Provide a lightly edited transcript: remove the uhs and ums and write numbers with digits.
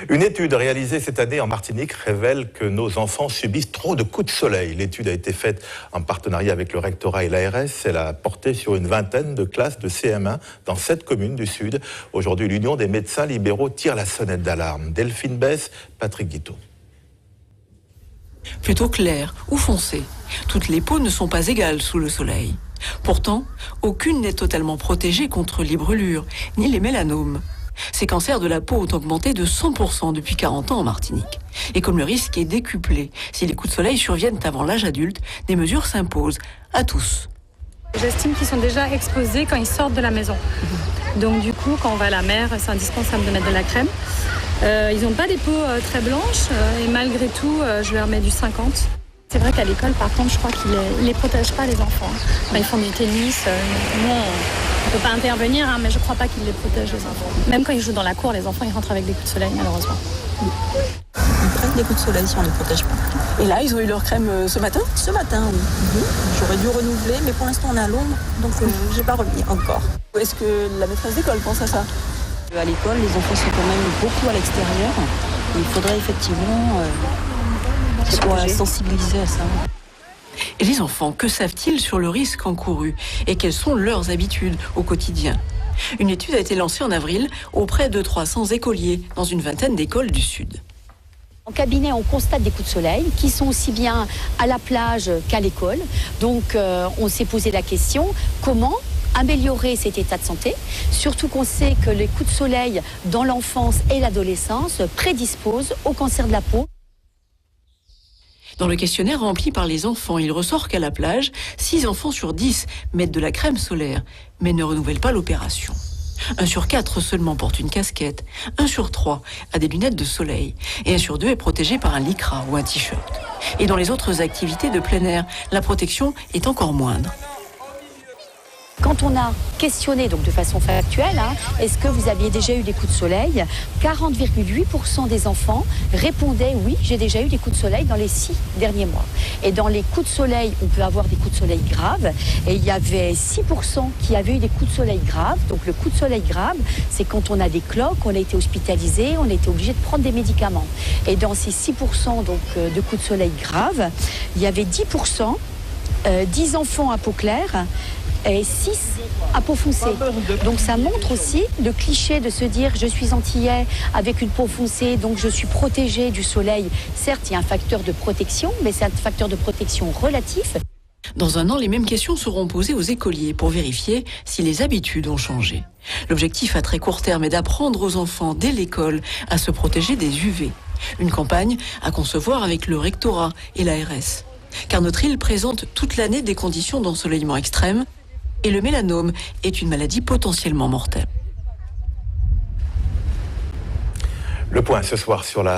Une étude réalisée cette année en Martinique révèle que nos enfants subissent trop de coups de soleil. L'étude a été faite en partenariat avec le rectorat et l'ARS. Elle a porté sur une vingtaine de classes de CM1 dans 7 communes du Sud. Aujourd'hui, l'Union des médecins libéraux tire la sonnette d'alarme. Delphine Besse, Patrick Guiteau. Plutôt clair ou foncé, toutes les peaux ne sont pas égales sous le soleil. Pourtant, aucune n'est totalement protégée contre les brûlures, ni les mélanomes. Ces cancers de la peau ont augmenté de 100% depuis 40 ans en Martinique. Et comme le risque est décuplé, si les coups de soleil surviennent avant l'âge adulte, des mesures s'imposent à tous. J'estime qu'ils sont déjà exposés quand ils sortent de la maison. Donc du coup, quand on va à la mer, c'est indispensable de mettre de la crème. Ils n'ont pas des peaux très blanches et malgré tout, je leur mets du 50. C'est vrai qu'à l'école, par contre, je crois qu'ils ne les protègent pas, les enfants. Quand ils font du tennis, nous, on ne peut pas intervenir, mais je ne crois pas qu'ils les protègent, les enfants. Même quand ils jouent dans la cour, les enfants, ils rentrent avec des coups de soleil, malheureusement. Ils prennent des coups de soleil si on ne les protège pas. Et là, ils ont eu leur crème ce matin ? Ce matin, oui. J'aurais dû renouveler, mais pour l'instant, on est à l'ombre, donc je n'ai pas remis encore. Est-ce que la maîtresse d'école pense à ça ? À l'école, les enfants sont quand même beaucoup à l'extérieur. Il faudrait effectivement soit sensibilisés à ça. Et les enfants, que savent-ils sur le risque encouru et quelles sont leurs habitudes au quotidien ? Une étude a été lancée en avril auprès de 300 écoliers dans une vingtaine d'écoles du Sud. En cabinet, on constate des coups de soleil qui sont aussi bien à la plage qu'à l'école. Donc, on s'est posé la question, comment améliorer cet état de santé, surtout qu'on sait que les coups de soleil dans l'enfance et l'adolescence prédisposent au cancer de la peau. Dans le questionnaire rempli par les enfants, il ressort qu'à la plage, 6 enfants sur 10 mettent de la crème solaire, mais ne renouvellent pas l'opération. 1 sur 4 seulement porte une casquette, 1 sur 3 a des lunettes de soleil, et 1 sur 2 est protégé par un lycra ou un t-shirt. Et dans les autres activités de plein air, la protection est encore moindre. Quand on a questionné, donc de façon factuelle, est-ce que vous aviez déjà eu des coups de soleil, 40,8% des enfants répondaient oui, j'ai déjà eu des coups de soleil dans les 6 derniers mois. Et dans les coups de soleil, on peut avoir des coups de soleil graves. Et il y avait 6% qui avaient eu des coups de soleil graves. Donc le coup de soleil grave, c'est quand on a des cloques, on a été hospitalisé, on a été obligé de prendre des médicaments. Et dans ces 6% donc, de coups de soleil graves, il y avait 10%, 10 enfants à peau claire, et 6 à peau foncée. Donc ça montre aussi le cliché de se dire je suis antillais avec une peau foncée, donc je suis protégé du soleil. Certes, il y a un facteur de protection, mais c'est un facteur de protection relatif. Dans 1 an, les mêmes questions seront posées aux écoliers pour vérifier si les habitudes ont changé. L'objectif à très court terme est d'apprendre aux enfants dès l'école à se protéger des UV. Une campagne à concevoir avec le rectorat et l'ARS. Car notre île présente toute l'année des conditions d'ensoleillement extrêmes et le mélanome est une maladie potentiellement mortelle. Le point ce soir sur la